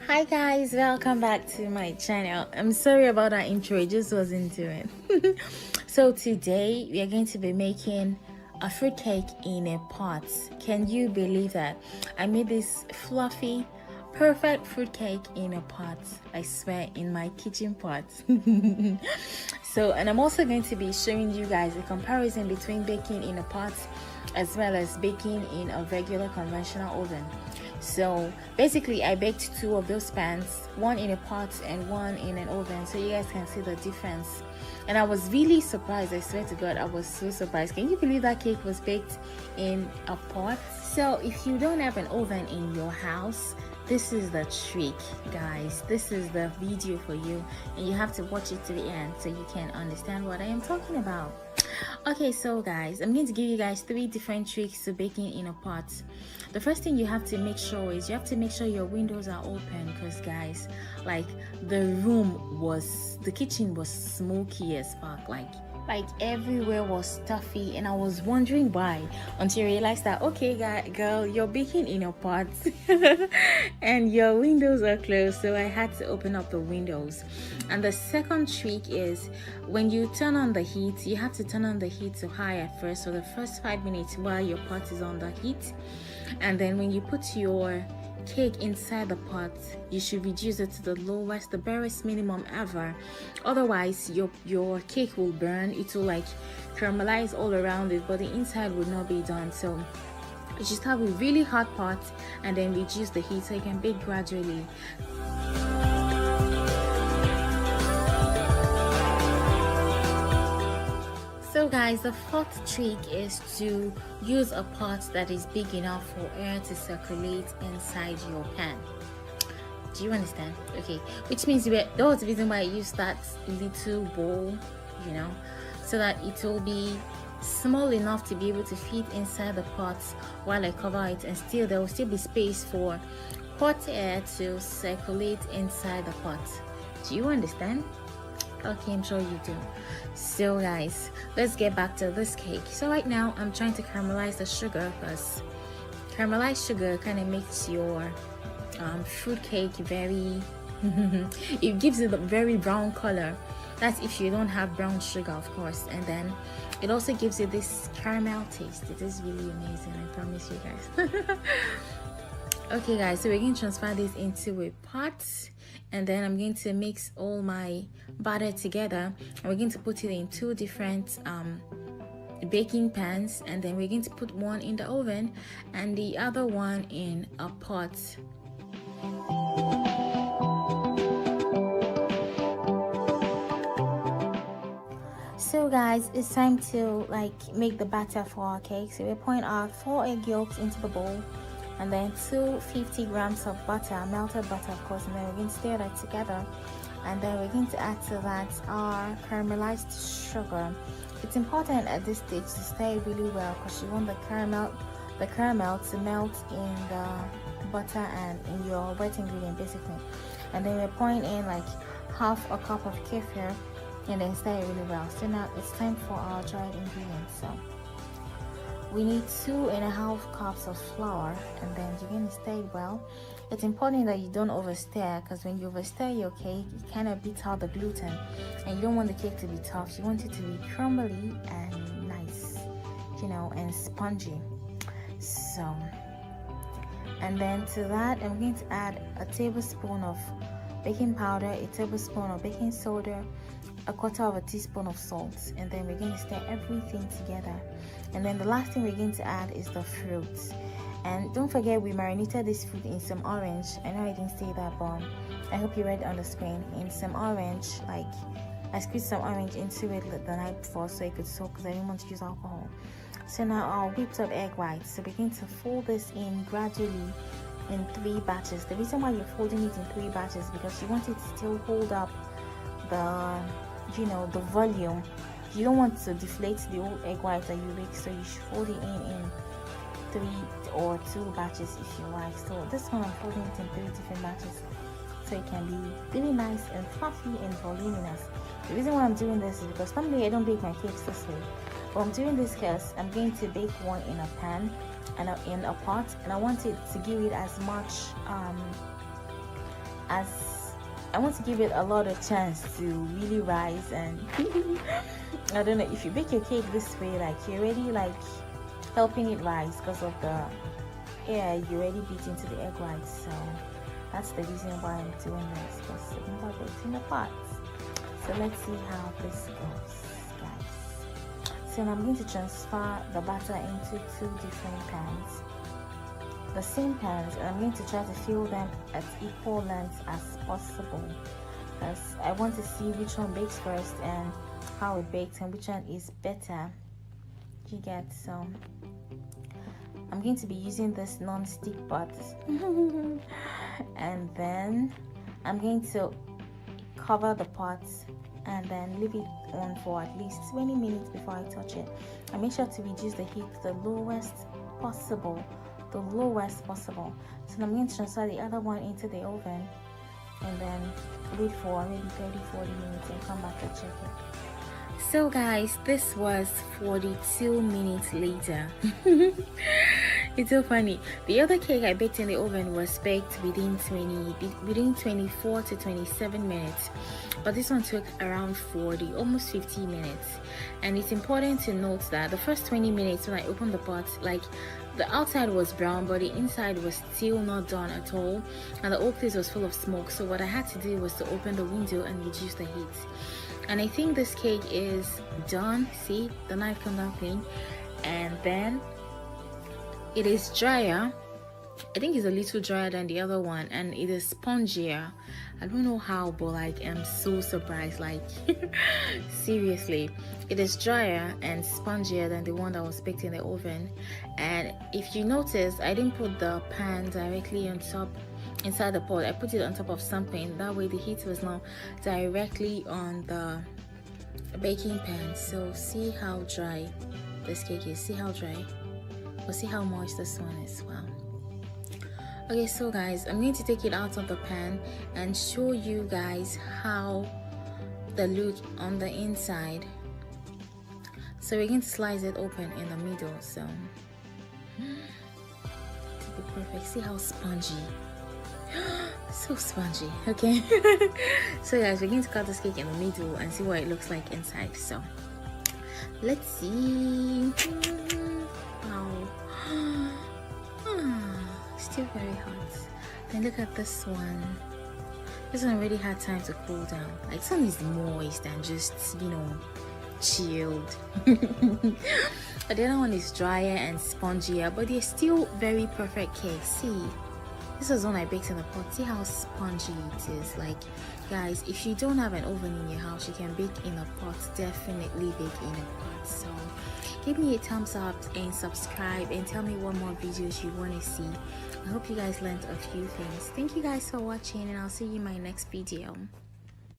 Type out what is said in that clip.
Hi guys, welcome back to my channel. I'm sorry about that intro, it just wasn't doing. So today we are going to be making a fruit cake in a pot. Can you believe that? I made this fluffy, perfect fruit cake in a pot. I swear, in my kitchen pot. And I'm also going to be showing you guys a comparison between baking in a pot as well as baking in a regular conventional oven. So basically I baked two of those pans, one in a pot and one in an oven, so you guys can see the difference. And I was really surprised, I swear to God, I was so surprised. Can you believe that cake was baked in a pot? So if you don't have an oven in your house, this is the trick, guys. This is the video for you, and you have to watch it to the end so you can understand what I am talking about. Okay, so guys, I'm going to give you guys 3 different tricks to baking in a pot. The first thing you have to make sure is you have to make sure your windows are open, because guys, like the kitchen was smoky as fuck, like everywhere was stuffy, and I was wondering why until I realized that, okay girl, you're baking in a pot and your windows are closed, so I had to open up the windows. And the second trick is when you turn on the heat, you have to turn on the heat to high at first for the first 5 minutes while your pot is on the heat, and then when you put your cake inside the pot, you should reduce it to the lowest, the barest minimum ever. Otherwise your cake will burn. It will like caramelize all around it, but the inside will not be done. So you just have a really hot pot and then reduce the heat so you can bake gradually. So guys, the fourth trick is to use a pot that is big enough for air to circulate inside your pan. Do you understand? Okay, which means that was the reason why I used that little bowl, so that it will be small enough to be able to fit inside the pot while I cover it, and still there will still be space for hot air to circulate inside the pot. Do you understand? Okay, I'm sure you do. So guys, let's get back to this cake. So right now I'm trying to caramelize the sugar, because caramelized sugar kind of makes your fruit cake very it gives it a very brown color. That's if you don't have brown sugar, of course. And then it also gives you this caramel taste. It is really amazing, I promise you guys. Okay guys, so we're going to transfer this into a pot, and then I'm going to mix all my batter together, and we're going to put it in 2 different baking pans, and then we're going to put one in the oven and the other one in a pot. So guys, it's time to make the batter for our cake. So we're pouring our 4 egg yolks into the bowl, and then 250 grams of butter, melted butter of course, and then we're going to stir that together, and then we're going to add to that our caramelized sugar. It's important at this stage to stir really well, because you want the caramel to melt in the butter and in your wet ingredient basically. And then we're pouring in like half a cup of kefir, and then stir it really well. So now it's time for our dried ingredients. So we need 2.5 cups of flour, and then you're going to stir it well. It's important that you don't overstir, because when you overstir your cake, it kind of beats out the gluten, and you don't want the cake to be tough. You want it to be crumbly and nice, and spongy. So, and then to that, I'm going to add a tablespoon of baking powder, a tablespoon of baking soda, a 1/4 teaspoon of salt, and then we're going to stir everything together. And then the last thing we're going to add is the fruit. And don't forget, we marinated this fruit in some orange. I know I didn't say that, but I hope you read on the screen. In some orange, I squeezed some orange into it the night before so it could soak, because I didn't want to use alcohol. So now our whipped up egg whites. So we're going to fold this in gradually in 3 batches. The reason why you're folding it in 3 batches is because you want it to still hold up the volume. You don't want to deflate the old egg white that you bake, so you should fold it in 3 or 2 batches if you like. So this one I'm folding it in 3 different batches, so it can be really nice and fluffy and voluminous. The reason why I'm doing this is because normally I don't bake my cakes this way, but I'm doing this because I'm going to bake one in a pan and in a pot, and I want it to give it as much as I want to give it a lot of chance to really rise. And I don't know, if you bake your cake this way, like you're already like helping it rise because of the air you already beat into the egg whites. So that's the reason why I'm doing this, because it never bakes in the pot. So let's see how this goes, guys. So now I'm going to transfer the batter into 2 different pans, the same pans, and I'm going to try to fill them at equal lengths as possible, because I want to see which one bakes first and how it bakes and which one is better. You get? So I'm going to be using this non-stick pot and then I'm going to cover the pot and then leave it on for at least 20 minutes before I touch it. And make sure to reduce the heat to the lowest possible. So I'm going to transfer the other one into the oven and then wait for maybe 30-40 minutes and come back to check it. So guys, this was 42 minutes later. It's so funny. The other cake I baked in the oven was baked within 24 to 27 minutes, but this one took around 40, almost 50 minutes. And it's important to note that the first 20 minutes when I opened the pot, like the outside was brown but the inside was still not done at all, and the whole place was full of smoke. So what I had to do was to open the window and reduce the heat. And I think this cake is done. See, the knife come down clean. And then it is drier. I think it's a little drier than the other one, and it is spongier. I don't know how, but like I'm so surprised. Like seriously, it is drier and spongier than the one that was baked in the oven. And if you notice, I didn't put the pan directly on top inside the pot. I put it on top of something, that way the heat was not directly on the baking pan. So see how dry this cake is. See how dry, but see how moist this one is. Wow. Okay, so guys, I'm going to take it out of the pan and show you guys how the look on the inside. So we're going to slice it open in the middle. So to be perfect, see how spongy. So spongy. Okay. So guys, we're going to cut this cake in the middle and see what it looks like inside. So let's see. Wow. Still very hot. Then look at this one. This one already had time to cool down. Like, this one is moist and just, you know, chilled. But the other one is drier and spongier, but they're still very perfect cakes. See, this was one I baked in the pot. See how spongy it is. Like, guys, if you don't have an oven in your house, you can bake in a pot. Definitely bake in a pot. So give me a thumbs up and subscribe and tell me what more videos you want to see. I hope you guys learned a few things. Thank you guys for watching, and I'll see you in my next video.